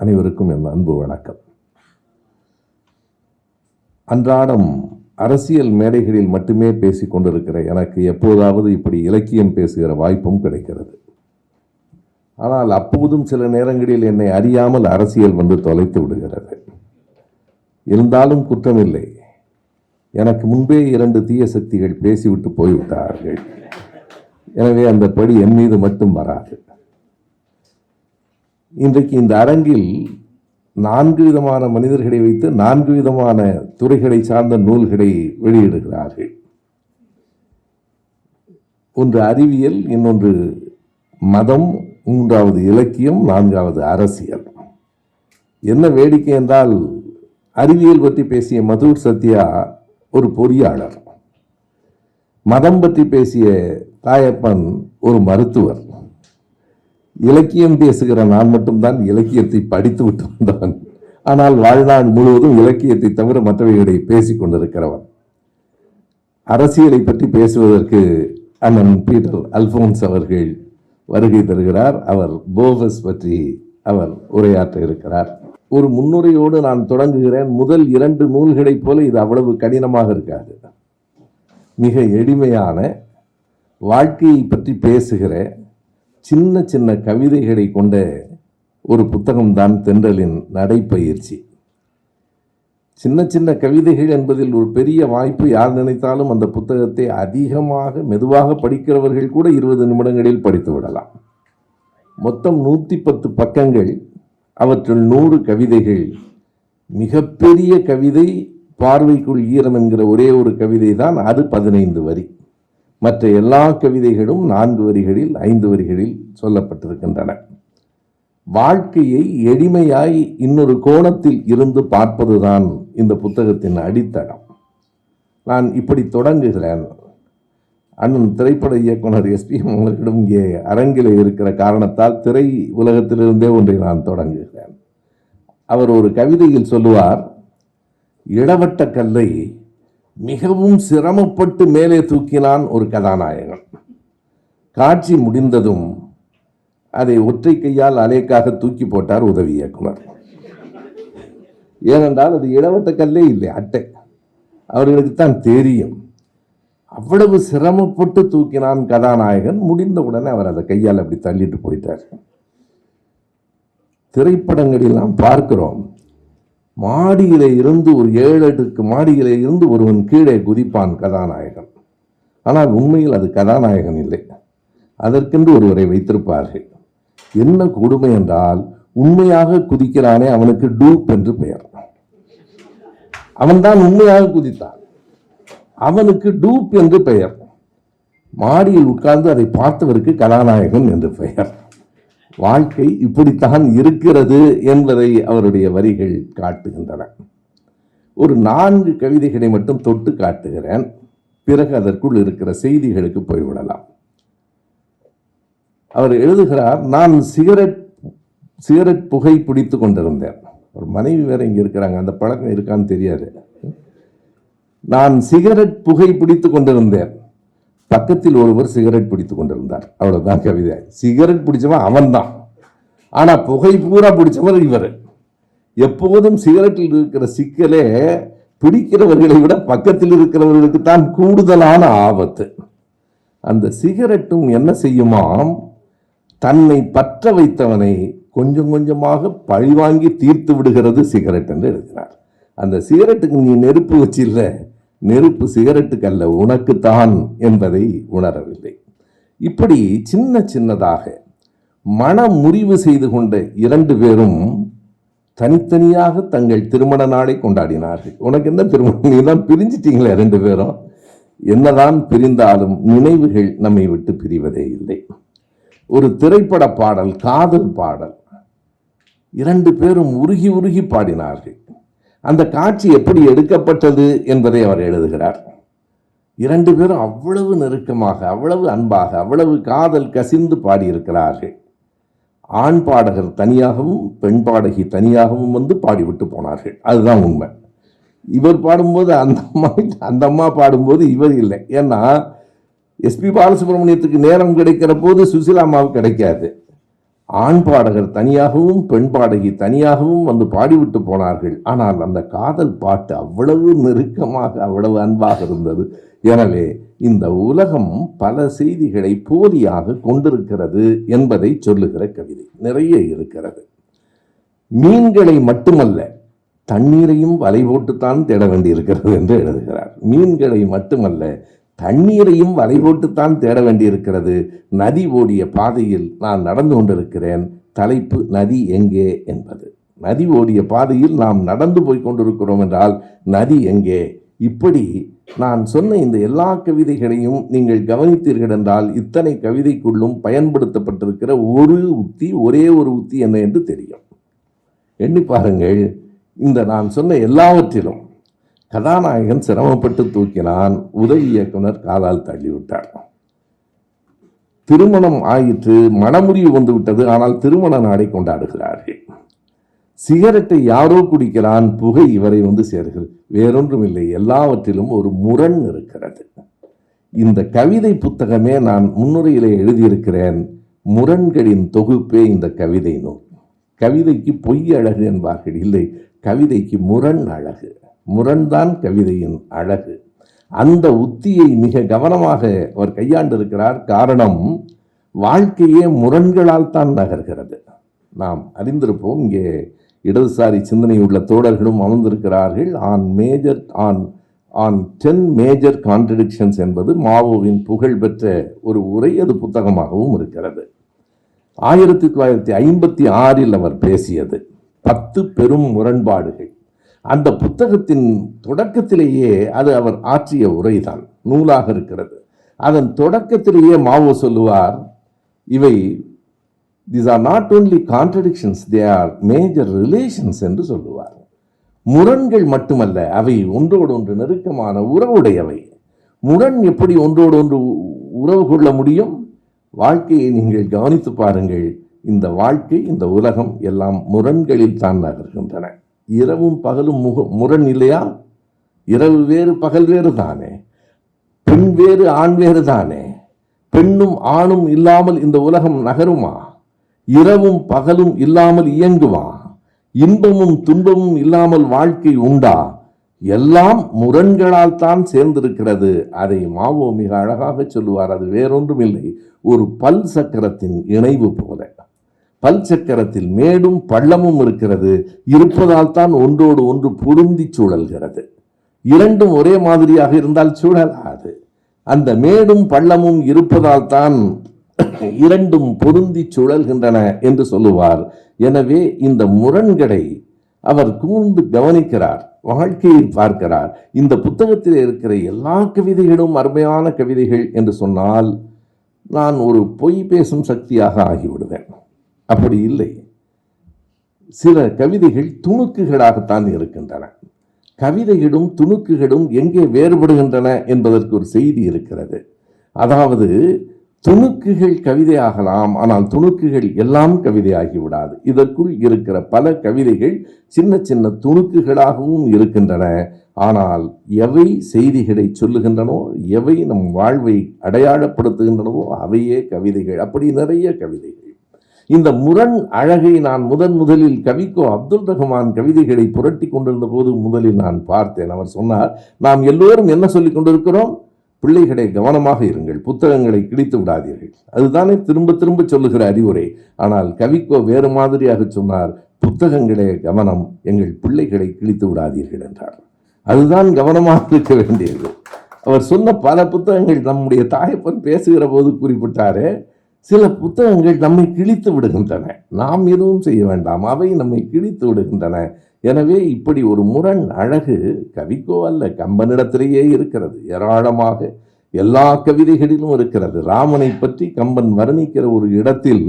அனைவருக்கும் என் அன்பு வணக்கம். அன்றாடம் அரசியல் மேடைகளில் மட்டுமே பேசிக் கொண்டிருக்கிற எனக்கு எப்போதாவது இப்படி இலக்கியம் பேசுகிற வாய்ப்பும் கிடைக்கிறது. ஆனால் அப்போதும் சில நேரங்களில் என்னை அறியாமல் அரசியல் வந்து தொலைத்து விடுகிறது. இருந்தாலும் குற்றமில்லை. எனக்கு முன்பே 2 தீய சக்திகள் பேசிவிட்டு போய்விட்டார்கள். எனவே அந்த படி என் மீது மட்டும் வராது. இன்றைக்கு இந்த அரங்கில் 4 விதமான மனிதர்களை வைத்து 4 விதமான துறைகளை சார்ந்த நூல்களை வெளியிடுகிறார்கள். ஒன்று அறிவியல், இன்னொன்று மதம், 3வது இலக்கியம், 4வது அரசியல். என்ன வேடிக்கை என்றால், அறிவியல் பற்றி பேசிய மதுர் சத்யா ஒரு பொறியாளர், மதம் பற்றி பேசிய தாயப்பன் ஒரு மருத்துவர், இலக்கியம் பேசுகிற நான் மட்டும்தான் இலக்கியத்தை படித்து விட்டு வந்தவன். ஆனால் வாழ்நாள் முழுவதும் இலக்கியத்தை தவிர மற்றவைகளை பேசிக் கொண்டிருக்கிறவன். அரசியலை பற்றி பேசுவதற்கு அண்ணன் பீட்டர் அல்போன்ஸ் அவர்கள் வருகை தருகிறார். அவர் போவஸ் பற்றி அவர் உரையாற்ற இருக்கிறார். ஒரு முன்னுரையோடு நான் தொடங்குகிறேன். முதல் 2 நூல்களைப் போல இது அவ்வளவு கடினமாக இருக்காது. மிக எளிமையான வாழ்க்கையை பற்றி பேசுகிற சின்ன சின்ன கவிதைகளை கொண்ட ஒரு புத்தகம்தான் தென்றலின் நடைப்பயிற்சி. சின்ன சின்ன கவிதைகள் என்பதில் ஒரு பெரிய வாய்ப்பு. யார் நினைத்தாலும் அந்த புத்தகத்தை அதிகமாக மெதுவாக படிக்கிறவர்கள் கூட 20 நிமிடங்களில் படித்து விடலாம். மொத்தம் 110 பக்கங்கள், அவற்றுள் 100 கவிதைகள். மிகப்பெரிய கவிதை பார்வைக்குள் ஈரம் என்கிற ஒரே ஒரு கவிதை தான், அது 15 வரி. மற்ற எல்லா கவிதைகளும் 4 வரிகளில் 5 வரிகளில் சொல்லப்பட்டிருக்கின்றன. வாழ்க்கையை எளிமையாய் இன்னொரு கோணத்தில் இருந்து பார்ப்பதுதான் இந்த புத்தகத்தின் அடித்தளம். நான் இப்படி தொடங்குகிறேன். அண்ணன் திரைப்பட இயக்குனர் எஸ்பிஎம் அவர்களிடம் இங்கே அரங்கில் இருக்கிற காரணத்தால் திரை உலகத்திலிருந்தே ஒன்றை நான் தொடங்குகிறேன். அவர் ஒரு கவிதையில் சொல்லுவார், இளவட்ட கல்லை மிகவும் சிரமப்பட்டு மேலே தூக்கினான் ஒரு கதாநாயகன். காட்சி முடிந்ததும் அதை ஒற்றை கையால் அலைக்காக தூக்கி போட்டார் உதவி இயக்குனர். ஏனென்றால் அது இளவட்ட கல்லே இல்லை, அட்டை. அவர்களுக்கு தான் தெரியும். அவ்வளவு சிரமப்பட்டு தூக்கினான் கதாநாயகன். முடிந்தவுடனே அவர் அதை கையால் அப்படி தள்ளிட்டு போயிட்டார். திரைப்படங்களில் நாம் பார்க்கிறோம், மாடியிலே இருந்து ஒரு 7 அடுக்கு மாடியிலே இருந்து ஒருவன் கீழே குதிப்பான் கதாநாயகன். ஆனால் உண்மையில் அது கதாநாயகன் இல்லை, அதற்கென்று ஒருவரை வைத்திருப்பார்கள். என்ன கொடுமை என்றால், உண்மையாக குதிக்கிறானே அவனுக்கு டூப் என்று பெயர். அவன்தான் உண்மையாக குதித்தான், அவனுக்கு டூப் என்று பெயர். மாடியில் உட்கார்ந்து அதை பார்த்தவருக்கு கதாநாயகன் என்று பெயர். வாழ்க்கை இப்படித்தான் இருக்கிறது என்பதை அவருடைய வரிகள் காட்டுகின்றன. ஒரு 4 கவிதைகளை மட்டும் தொட்டு காட்டுகிறேன். பிறகு அதற்குள் இருக்கிற செய்திகளுக்கு போய்விடலாம். அவர் எழுதுகிறார், நான் சிகரெட் புகை பிடித்து கொண்டிருந்தேன். ஒரு மனைவி வேற இங்கே இருக்கிறாங்க, அந்த பழக்கம் இருக்கான்னு தெரியாது. நான் சிகரெட் புகை பிடித்து கொண்டிருந்தேன், பக்கத்தில் ஒருவர் சிகரெட் பிடித்துக் கொண்டிருந்தார். அவ்வளவுதான் கவிதை. சிகரெட் பிடிச்சவன் அவன் தான், ஆனா புகை பூரா பிடிச்சவர் இவர். எப்போதும் சிகரெட்டில் இருக்கிற சிக்கலே பிடிக்கிறவர்களை விட பக்கத்தில் இருக்கிறவர்களுக்கு தான் கூடுதலான ஆபத்து. அந்த சிகரெட்டும் என்ன செய்யுமாம், தன்னை பற்ற வைத்தவனை கொஞ்சம் கொஞ்சமாக பழிவாங்கி தீர்த்து விடுகிறது சிகரெட் என்று எழுதினார். அந்த சிகரெட்டுக்கு நீ நெருப்பு வச்சில்ல, நெருப்பு சிகரெட்டுக்கு அல்ல, உனக்குத்தான் என்பதை உணரவில்லை. இப்படி சின்ன சின்னதாக மன முறிவு செய்து கொண்ட 2 பேரும் தனித்தனியாக தங்கள் திருமண நாளை கொண்டாடினார்கள். உனக்கு என்ன திருமணம், நீ தான் பிரிஞ்சிட்டீங்களே 2 பேரும். என்னதான் பிரிந்தாலும் நினைவுகள் நம்மை விட்டு பிரிவதே இல்லை. ஒரு திரைப்பட பாடல், காதல் பாடல், 2 பேரும் உருகி உருகி பாடினார்கள். அந்த காட்சி எப்படி எடுக்கப்பட்டது என்பதை அவர் எழுதுகிறார். 2 பேரும் அவ்வளவு நெருக்கமாக, அவ்வளவு அன்பாக, அவ்வளவு காதல் கசிந்து பாடியிருக்கிறார்கள். ஆண் பாடகர் தனியாகவும் பெண் பாடகி தனியாகவும் வந்து பாடிவிட்டு போனார்கள். அதுதான் உண்மை. இவர் பாடும்போது அந்த அம்மா பாடும்போது இவர் இல்லை. ஏன்னா எஸ்பி பாலசுப்ரமணியத்துக்கு நேரம் கிடைக்கிற போது சுசிலா அம்மாவுக்கு கிடைக்காது. ஆண் பாடகர் தனியாகவும் பெண் பாடகி தனியாகவும் வந்து பாடிவிட்டு போனார்கள். ஆனால் அந்த காதல் பாட்டு அவ்வளவு நெருக்கமாக, அவ்வளவு அன்பாக இருந்தது. எனவே இந்த உலகம் பல செய்திகளை போலியாக கொண்டிருக்கிறது என்பதை சொல்லுகிற கவிதை நிறைய இருக்கிறது. மீன்களை மட்டுமல்ல, தண்ணீரையும் வலை போட்டுத்தான் தேட வேண்டியிருக்கிறது என்று எழுதுகிறார். மீன்களை மட்டுமல்ல, தண்ணீரையும் வலை போட்டுத்தான் தேட வேண்டியிருக்கிறது. நதி ஓடிய பாதையில் நான் நடந்து கொண்டிருக்கிறேன். தலைப்பு நதி எங்கே என்பது. நதி ஓடிய பாதையில் நாம் நடந்து போய் கொண்டிருக்கிறோம் என்றால் நதி எங்கே? இப்படி நான் சொன்ன இந்த எல்லா கவிதைகளையும் நீங்கள் கவனித்தீர்கள் என்றால் இத்தனை கவிதைக்குள்ளும் பயன்படுத்தப்பட்டிருக்கிற ஒரு உத்தி, ஒரே ஒரு உத்தி என்ன என்று தெரியும். எண்ணி பாருங்கள். இந்த நான் சொன்ன எல்லாவற்றிலும் கதாநாயகன் சிரமப்பட்டு தூக்கினான், உதவி இயக்குனர் காலால் தள்ளிவிட்டார். திருமணம் ஆயிற்று, மனமுறிவு வந்து விட்டது. ஆனால் திருமண நாடை கொண்டாடுகிறார்கள். சிகரெட்டை யாரோ குடிக்கிறான், புகை இவரை வந்து சேர்கிறது. வேறொன்றும் இல்லை, எல்லாவற்றிலும் ஒரு முரண் இருக்கிறது. இந்த கவிதை புத்தகமே நான் முன்னுரையிலே எழுதியிருக்கிறேன். முரண்களின் தொகுப்பே இந்த கவிதை நூல். கவிதைக்கு பொய் அழகு என்பார்கள், இல்லை, கவிதைக்கு முரண் அழகு. முரண்தான் கவிதையின் அழகு. அந்த உத்தியை மிக கவனமாக அவர் கையாண்டிருக்கிறார். காரணம், வாழ்க்கையே முரண்களால் தான் நகர்கிறது. நாம் அறிந்திருப்போம். இங்கே இடதுசாரி சிந்தனை உள்ள தோழர்களும் அமர்ந்திருக்கிறார்கள். ஆன் 10 மேஜர் கான்ட்ரடிக்ஷன்ஸ் என்பது மாவோவின் புகழ்பெற்ற ஒரு உரை. அது புத்தகமாகவும் இருக்கிறது. 1956 அவர் பேசியது 10 பெரும் முரண்பாடுகள். அந்த புத்தகத்தின் தொடக்கத்திலேயே அது அவர் ஆற்றிய உரைதான், நூலாக இருக்கிறது. அதன் தொடக்கத்திலேயே மாவோ சொல்லுவார், இவை these are not only contradictions, they are major relations என்று சொல்லுவார். முரண்கள் மட்டுமல்ல, அவை ஒன்றோடு ஒன்று நெருக்கமான உறவுடையவை. முரண் எப்படி ஒன்றோடு ஒன்று உறவு கொள்ள முடியும்? வாழ்க்கையை நீங்கள் கவனித்து பாருங்கள். இந்த வாழ்க்கை, இந்த உலகம் எல்லாம் முரண்களில் தான் நகர்கின்றன. இரவும் பகலும் முரண் இல்லையா? இரவு வேறு பகல் வேறு தானே, பெண் வேறு ஆண் வேறு தானே. பெண்ணும் ஆணும் இல்லாமல் இந்த உலகம் நகருமா? இரவும் பகலும் இல்லாமல் இயங்குமா? இன்பமும் துன்பமும் இல்லாமல் வாழ்க்கை உண்டா? எல்லாம் முரண்களால் தான் சேர்ந்திருக்கிறது. அதை மாவோ மிக அழகாக சொல்லுவார். அது வேறொன்றும் இல்லை, ஒரு பல் சக்கரத்தின் இணைவு போல. பல் சக்கரத்தில் மேடும் பள்ளமும் இருக்கிறது. இருப்பதால் தான் ஒன்றோடு ஒன்று பொருந்தி சுழல்கிறது. இரண்டும் ஒரே மாதிரியாக இருந்தால் சுழலாது. அந்த மேடும் பள்ளமும் இருப்பதால் தான் இரண்டும் பொருந்தி சுழல்கின்றன என்று சொல்லுவார். எனவே இந்த முரண்களை அவர் கூர்ந்து கவனிக்கிறார், வாழ்க்கையை பார்க்கிறார். இந்த புத்தகத்தில் இருக்கிற எல்லா கவிதைகளும் அருமையான கவிதைகள் என்று சொன்னால் நான் ஒரு பொய் பேசும் சக்தியாக ஆகிவிடுவேன். அப்படி இல்லை. சில கவிதைகள் துணுக்குகளாகத்தான் இருக்கின்றன. கவிதைகளும் துணுக்குகளும் எங்கே வேறுபடுகின்றன என்பதற்கு ஒரு செய்தி இருக்கிறது. அதாவது துணுக்குகள் கவிதையாகலாம், ஆனால் துணுக்குகள் எல்லாம் கவிதையாகிவிடாது. இதற்குள் இருக்கிற பல கவிதைகள் சின்ன சின்ன துணுக்குகளாகவும் இருக்கின்றன. ஆனால் எவை செய்திகளை சொல்லுகின்றனோ, எவை நம் வாழ்வை அடையாளப்படுத்துகின்றனவோ அவையே கவிதைகள். அப்படி நிறைய கவிதைகள். இந்த முரண் அழகை நான் முதலில் கவிக்கோ அப்துல் ரஹ்மான் கவிதைகளை புரட்டி கொண்டிருந்த போது முதலில் நான் பார்த்தேன். அவர் சொன்னார், நாம் எல்லோரும் என்ன சொல்லிக் கொண்டிருக்கிறோம்? பிள்ளைகளை கவனமாக இருங்கள், புத்தகங்களை கிழித்து விடாதீர்கள். அதுதானே திரும்ப திரும்ப சொல்லுகிற அறிவுரை. ஆனால் கவிக்கோ வேறு மாதிரியாக சொன்னார், புத்தகங்களே கவனம், எங்கள் பிள்ளைகளை கிழித்து விடாதீர்கள் என்றார். அதுதான் கவனமாக இருக்க வேண்டியது. அவர் சொன்ன பல புத்தகங்கள், நம்முடைய தாயப்பன் பேசுகிற போது குறிப்பிட்டாரே, சில புத்தகங்கள் நம்மை கிழித்து விடுகின்றன. நாம் எதுவும் செய்ய வேண்டாம், அவை நம்மை கிழித்து விடுகின்றன. எனவே இப்படி ஒரு முரண் அழகு கவிக்கோ அல்ல, கம்பனிடத்திலேயே இருக்கிறது. ஏராளமாக எல்லா கவிதைகளிலும் இருக்கிறது. ராமனை பற்றி கம்பன் வர்ணிக்கிற ஒரு இடத்தில்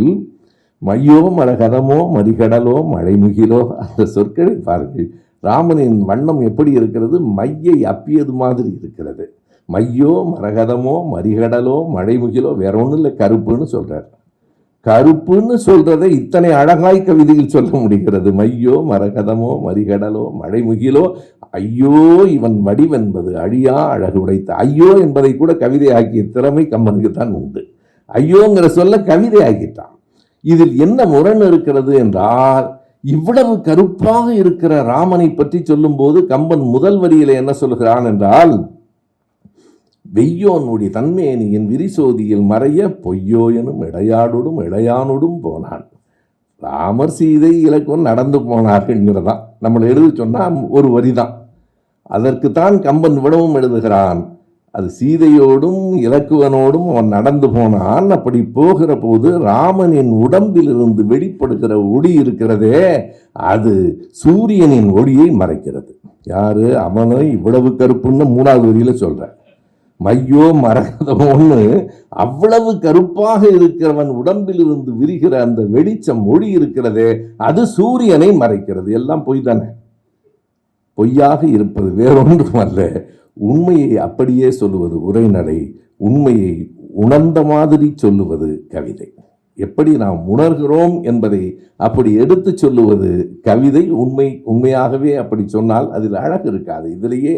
மையோ மரகதமோ மறிகடலோ மழைமுகிலோ, அந்த சொற்களை பாருங்கள். ராமனின் வண்ணம் எப்படி இருக்கிறது? மையை அப்பியது மாதிரி இருக்கிறது. மையோ மரகதமோ மறிகடலோ மழைமுகிலோ, வேற ஒன்றும் இல்லை, கருப்புன்னு சொல்றார். கருப்புன்னு சொல்றதை இத்தனை அழகாய் கவிதையில் சொல்ல முடிகிறது. மையோ மரகதமோ மறிகடலோ மழைமுகிலோ, ஐயோ இவன் வடிவென்பது அழியா அழகு உடைத்த. ஐயோ என்பதை கூட கவிதை ஆக்கிய திறமை கம்பனுக்கு தான் உண்டு. ஐயோங்கிற சொல்ல கவிதை ஆக்கிட்டான். இதில் என்ன முரண் இருக்கிறது என்றால், இவ்வளவு கருப்பாக இருக்கிற ராமனை பற்றி சொல்லும் போது கம்பன் முதல் வரியில என்ன சொல்கிறான் என்றால், வெய்யோனுடைய தன்மேனியின் விரிசோதியில் மறைய பொய்யோ எனும் இடையாடோடும் இளையானோடும் போனான். ராமர் சீதை இலக்குவன் நடந்து போனார்கள்ங்கிறதான் நம்மளை எழுத சொன்னா ஒரு வரிதான். அதற்குத்தான் கம்பன் விடவும் எழுதுகிறான். அது சீதையோடும் இலக்குவனோடும் அவன் நடந்து போனான். அப்படி போகிற போது ராமனின் உடம்பிலிருந்து வெளிப்படுகிற ஒளி இருக்கிறதே, அது சூரியனின் ஒளியை மறைக்கிறது. யாரு? அவனை இவ்வளவு கருப்புன்னு 3வது வரியில சொல்ற. மையோ மரகதமோன்னு அவ்வளவு கருப்பாக இருக்கிறவன் உடம்பில் இருந்து விரிகிற அந்த வெளிச்சம் ஒளி இருக்கிறதே, அது சூரியனை மறைக்கிறது. எல்லாம் பொய் தானே. பொய்யாக இருப்பது வேறொன்றும் அல்ல, உண்மையை அப்படியே சொல்லுவது உரைநடை, உண்மையை உணர்ந்த மாதிரி சொல்லுவது கவிதை. எப்படி நாம் உணர்கிறோம் என்பதை அப்படி எடுத்து சொல்லுவது கவிதை. உண்மையாகவே அப்படி சொன்னால் அதில் அழகு இருக்காது. இதிலேயே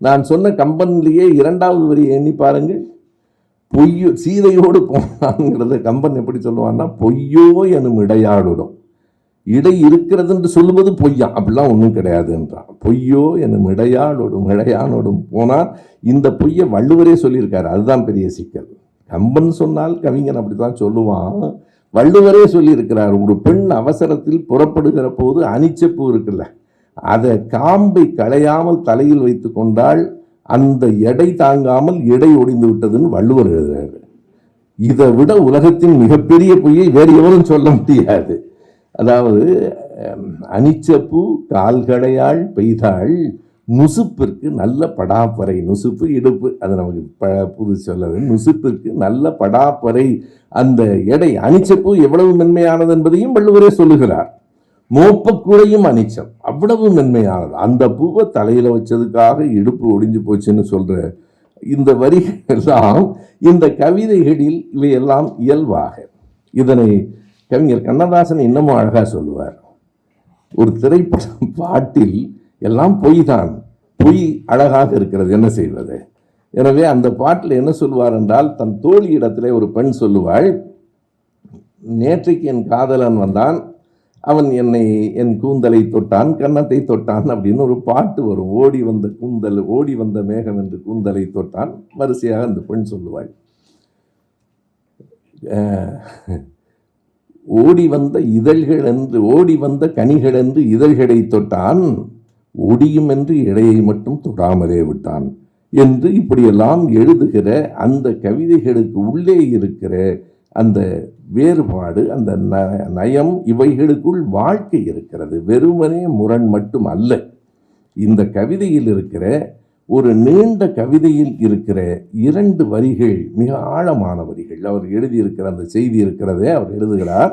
நான் சொன்ன கம்பன்லேயே 2வது வரியை எண்ணி பாருங்கள். பொய்யோ சீதையோடு போனான்ங்கிறத கம்பன் எப்படி சொல்லுவான்னா, பொய்யோ எனும் இடையாடுடும். இடை இருக்கிறது என்று சொல்லுவது பொய்யா, அப்படிலாம் ஒன்றும் கிடையாது என்றான். பொய்யோ எனும் இடையானோடும் போனால், இந்த பொய்யை வள்ளுவரே சொல்லியிருக்காரு. அதுதான் பெரிய சிக்கல். கம்பன் சொன்னால் கவிஞன் அப்படித்தான் சொல்லுவான். வள்ளுவரே சொல்லியிருக்கிறார், ஒரு பெண் அவசரத்தில் புறப்படுகிற போது அனிச்சப்பூ இருக்குல்ல, அதை காம்பை களையாமல் தலையில் வைத்து கொண்டால் அந்த எடை தாங்காமல் எடை ஒடிந்து விட்டதுன்னு வள்ளுவர் எழுதுறாரு. இதை விட உலகத்தின் மிகப்பெரிய பொய்யை வேறு எவரும் சொல்ல முடியாது. அதாவது அனிச்சப்பூ கால்கடையாள் பெய்தாள், நுசுப்பிற்கு நல்ல படாப்பறை. நுசுப்பு இடுப்பு, அது நமக்கு புது சொல்லது. நுசுப்பிற்கு நல்ல படாப்பறை. அந்த எடை அனிச்சப்பூ எவ்வளவு மென்மையானது என்பதையும் வள்ளுவரே சொல்லுகிறார். மோப்பக்கூடையும் அனிச்சம் அவ்வளவு மென்மையானது. அந்த பூவை தலையில வச்சதுக்காக இடுப்பு ஒடிஞ்சு போச்சுன்னு சொல்ற இந்த வரிகள் எல்லாம் இந்த கவிதைகளில் இவையெல்லாம் இயல்பாக. இதனை கவிஞர் கண்ணதாசன் இன்னமும் அழகா சொல்லுவார். ஒரு திரைப்படம் பாட்டில் எல்லாம் பொய் தான், பொய் அழகாக இருக்கிறது, என்ன செய்வது? எனவே அந்த பாட்டில் என்ன சொல்வார் என்றால், தன் தோழி இடத்திலே ஒரு பெண் சொல்லுவாள், நேற்றைக்கு என் காதலன் வந்தான், அவன் என் கூந்தலை தொட்டான், கன்னத்தை தொட்டான் அப்படின்னு ஒரு பாட்டு வரும். ஓடி வந்த மேகம் என்று கூந்தலை தொட்டான். வரிசையாக அந்த பெண் சொல்லுவாள், ஓடி வந்த இதழ்கள் என்று, ஓடி வந்த கனிகள் என்று இதழ்களை தொட்டான், ஒடியும் என்று இடையை மட்டும் தொடாமலே விட்டான் என்று இப்படியெல்லாம் எழுதுகிற அந்த கவிதைகளுக்கு உள்ளே இருக்கிற அந்த வேறுபாடு, அந்த நயம், இவைகளுக்குள் வாழ்க்கை இருக்கிறது. வெறுமனே முரண் மட்டும் அல்ல. இந்த கவிதையில் இருக்கிற ஒரு நீண்ட கவிதையில் இருக்கிற 2 வரிகள் மிக ஆழமான வரிகள். அவர் எழுதியிருக்கிற அந்த செய்தி இருக்கிறதே, அவர் எழுதுகிறார்.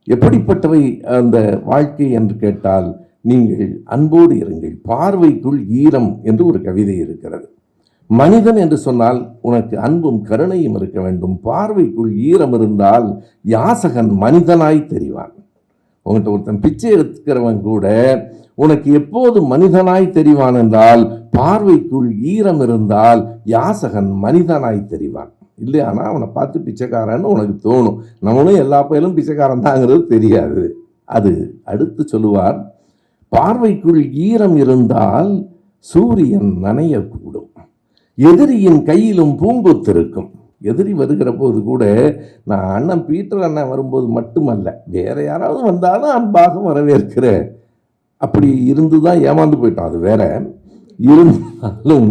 எப்படிப்பட்டவை அந்த வாழ்க்கை என்று கேட்டால், நீங்கள் அன்போடு இருங்கள், பார்வைக்குள் ஈரம் என்று ஒரு கவிதை இருக்கிறது. மனிதன் என்று சொன்னால் உனக்கு அன்பும் கருணையும் இருக்க வேண்டும். பார்வைக்குள் ஈரம் இருந்தால் யாசகன் மனிதனாய் தெரிவான். உங்கள்கிட்ட ஒருத்தன் பிச்சை எடுக்கிறவன் கூட உனக்கு எப்போது மனிதனாய் தெரிவான் என்றால், பார்வைக்குள் ஈரம் இருந்தால் யாசகன் மனிதனாய் தெரிவான். இல்லையானா அவனை பார்த்து பிச்சைக்காரன்னு உனக்கு தோணும். நம்மளும் எல்லா பயிலும் பிச்சைக்காரன் தாங்கிறது தெரியாது. அது அடுத்து சொல்லுவார், பார்வைக்குள் ஈரம் இருந்தால் சூரியன் நனையக்கூடும், எதிரியின் கையிலும் பூங்கொத்து இருக்கும். எதிரி வருகிற போது கூட, நான் அண்ணன் பீட்டர் அண்ணன் வரும்போது மட்டுமல்ல, வேற யாராவது வந்தாலும் அன்பாக வரவேற்கிற, அப்படி இருந்து தான் ஏமாந்து போயிட்டோம், அது வேற. இருந்தாலும்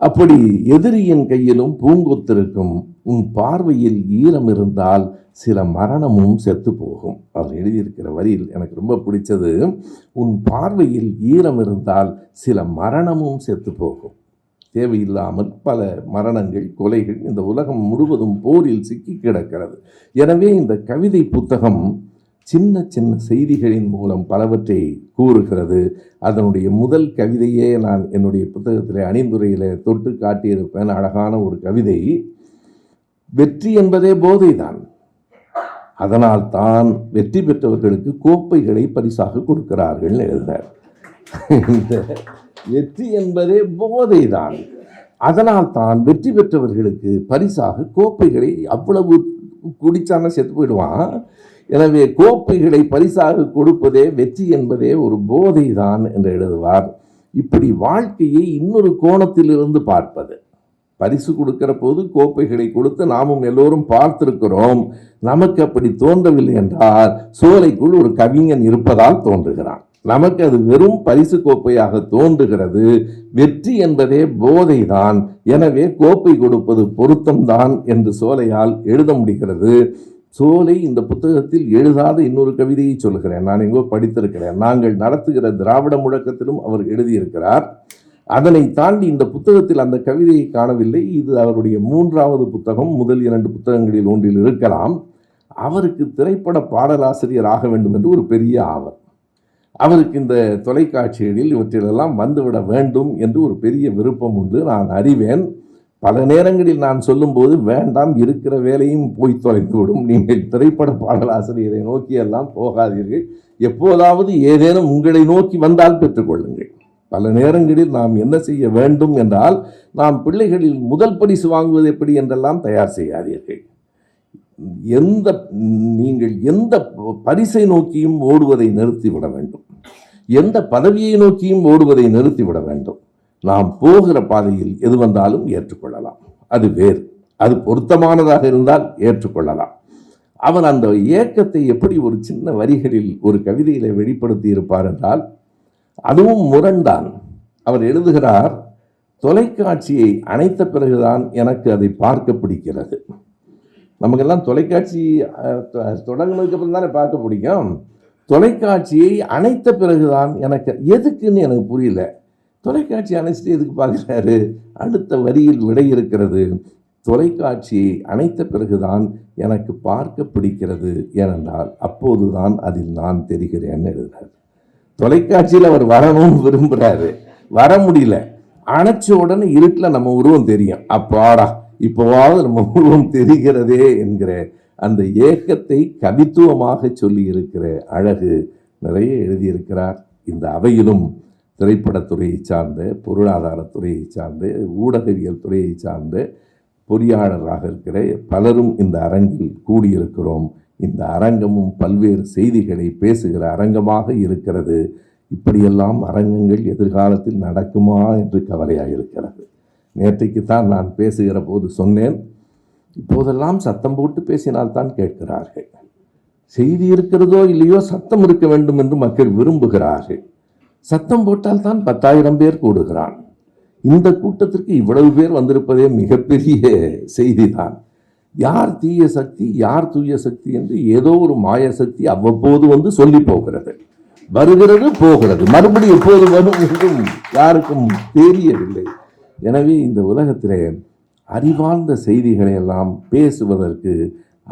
அப்படி எதிரியின் கையிலும் பூங்கொத்து இருக்கும். உன் பார்வையில் ஈரம் இருந்தால் சில மரணமும் செத்து போகும். அவர் எழுதியிருக்கிற வரியில் எனக்கு ரொம்ப பிடிச்சது, உன் பார்வையில் ஈரம் இருந்தால் சில மரணமும் செத்து போகும். தேவையில்லாமல் பல மரணங்கள், கொலைகள் இந்த உலகம் முழுவதும் போரில் சிக்கி கிடக்கிறது. எனவே இந்த கவிதை புத்தகம் சின்ன சின்ன செய்திகளின் மூலம் பலவற்றை கூறுகிறது. அதனுடைய முதல் கவிதையே நான் என்னுடைய புத்தகத்திலே அணிந்துரையிலே தொட்டு காட்டியிருப்பேன். அழகான ஒரு கவிதை. வெற்றி என்பதே போதைதான், அதனால் தான் வெற்றி பெற்றவர்களுக்கு கோப்பைகளை பரிசாக கொடுக்கிறார்கள் எழுதினார். இந்த வெற்றி என்பதே போதைதான், அதனால் தான் வெற்றி பெற்றவர்களுக்கு பரிசாக கோப்பைகளை, அவ்வளவு குடிச்சான செத்து போயிடுவான். எனவே கோப்பைகளை பரிசாக கொடுப்பதே வெற்றி என்பதே ஒரு போதை தான் என்று எழுதுவார். இப்படி வாழ்க்கையை இன்னொரு கோணத்திலிருந்து பார்ப்பது. பரிசு கொடுக்கிற போது கோப்பைகளை கொடுத்து நாமும் எல்லோரும் பார்த்திருக்கிறோம். நமக்கு அப்படி தோன்றவில்லை என்றால் சோலைக்குள் ஒரு கவிஞன் இருப்பதால் தோன்றுகிறான். நமக்கு அது வெறும் பரிசு கோப்பையாக தோன்றுகிறது. வெற்றி என்பதே போதைதான். எனவே கோப்பை கொடுப்பது பொருத்தம்தான் என்று சோலையால் எழுத முடிகிறது. சோலை இந்த புத்தகத்தில் எழுதாத இன்னொரு கவிதையை சொல்கிறேன். நான் எங்கோ படித்திருக்கிறேன். நாங்கள் நடத்துகிற திராவிட முழக்கத்திலும் அவர் எழுதியிருக்கிறார். அதனை தாண்டி இந்த புத்தகத்தில் அந்த கவிதையை காணவில்லை. இது அவருடைய 3வது புத்தகம். முதல் 2 புத்தகங்களில் ஒன்றில் இருக்கலாம். அவருக்கு திரைப்பட பாடலாசிரியர் ஆக வேண்டும் என்று ஒரு பெரிய ஆவல். அவருக்கு இந்த தொலைக்காட்சிகளில் இவற்றிலெல்லாம் வந்துவிட வேண்டும் என்று ஒரு பெரிய விருப்பம் உண்டு. நான் அறிவேன். பல நேரங்களில் நான் சொல்லும்போது, வேண்டாம், இருக்கிற வேலையும் போய் தொலைத்துவிடும், நீங்கள் திரைப்பட பாடலாசிரியரை நோக்கி எல்லாம் போகாதீர்கள், எப்போதாவது ஏதேனும் உங்களை நோக்கி வந்தால் பெற்றுக்கொள்ளுங்கள். பல நேரங்களில் நாம் என்ன செய்ய வேண்டும் என்றால், நாம் பிள்ளைகளில் முதல் பரிசு வாங்குவது எப்படி என்றெல்லாம் தயார் செய்யாதீர்கள். நீங்கள் எந்த பரிசை நோக்கியும் ஓடுவதை நிறுத்திவிட வேண்டும். எந்த பதவியை நோக்கியும் ஓடுவதை நிறுத்திவிட வேண்டும். நாம் போகிற பாதையில் எது வந்தாலும் ஏற்றுக்கொள்ளலாம். அது வேறு. அது பொருத்தமானதாக இருந்தால் ஏற்றுக்கொள்ளலாம். அவன் அந்த ஏக்கத்தை எப்படி ஒரு சின்ன வரிகளில் ஒரு கவிதையில வெளிப்படுத்தி இருப்பார் என்றால், அதுவும் முரண்தான். அவர் எழுதுகிறார், தொலைக்காட்சியை அணைத்த பிறகுதான் எனக்கு அதை பார்க்க பிடிக்கிறது. நமக்கெல்லாம் தொலைக்காட்சி தொடங்கினதுக்கு அப்புறம் தானே பார்க்க பிடிக்கும். தொலைக்காட்சியை அணைத்த பிறகுதான் எனக்கு, எதுக்குன்னு எனக்கு புரியல. தொலைக்காட்சி அணைச்சிட்டு எதுக்கு பார்க்குறாரு? அடுத்த வரியில் விடை இருக்கிறது. தொலைக்காட்சியை அணைத்த பிறகுதான் எனக்கு பார்க்க பிடிக்கிறது, ஏனென்றால் அப்போதுதான் அதில் நான் தெரிகிறேன்னு எழுதுறாரு. தொலைக்காட்சியில் அவர் வரணும்னு விரும்புகிறாரு, வர முடியல. அணைச்ச உடனே இருட்டில் நம்ம உருவம் தெரியும். அப்பாடா, இப்போவாவது நம்ம உருவம் தெரிகிறதே என்கிற அந்த ஏக்கத்தை கவித்துவமாக சொல்லி இருக்கிற அழகு நிறைய எழுதியிருக்கிறார். இந்த அவையிலும் திரைப்படத்துறையை சார்ந்த, பொருளாதாரத்துறையை சார்ந்த, ஊடகவியல் துறையை சார்ந்த பொறியாளராக இருக்கிற பலரும் இந்த அரங்கில் கூடியிருக்கிறோம். இந்த அரங்கமும் பல்வேறு செய்திகளை பேசுகிற அரங்கமாக இருக்கிறது. இப்படியெல்லாம் அரங்கங்கள் எதிர்காலத்தில் நடக்குமா என்று கவலையாக இருக்கிறது. நேற்றைக்குத்தான் நான் பேசுகிற போது சொன்னேன், இப்போதெல்லாம் சத்தம் போட்டு பேசினால்தான் கேட்கிறார்கள். செய்தி இருக்கிறதோ இல்லையோ சத்தம் இருக்க வேண்டும் என்று மக்கள் விரும்புகிறார்கள். சத்தம் போட்டால் தான் 10,000 பேர் கூடுகிறான். இந்த கூட்டத்திற்கு இவ்வளவு பேர் வந்திருப்பதே மிகப்பெரிய செய்திதான். யார் தீய சக்தி, யார் தூய சக்தி என்று ஏதோ ஒரு மாய சக்தி அவ்வப்போது வந்து சொல்லி போகிறது. வருகிறது, போகிறது, மறுபடியும் எப்போது வரும் என்றும் யாருக்கும் தெரியவில்லை. எனவே இந்த உலகத்திலே அறிவார்ந்த செய்திகளை எல்லாம் பேசுவதற்கு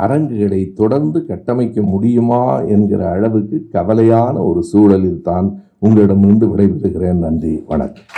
அரங்குகளை தொடர்ந்து கட்டமைக்க முடியுமா என்கிற அளவுக்கு கவலையான ஒரு சூழலில் தான் உங்களிடமிருந்து விடைபெறுகிறேன். நன்றி, வணக்கம்.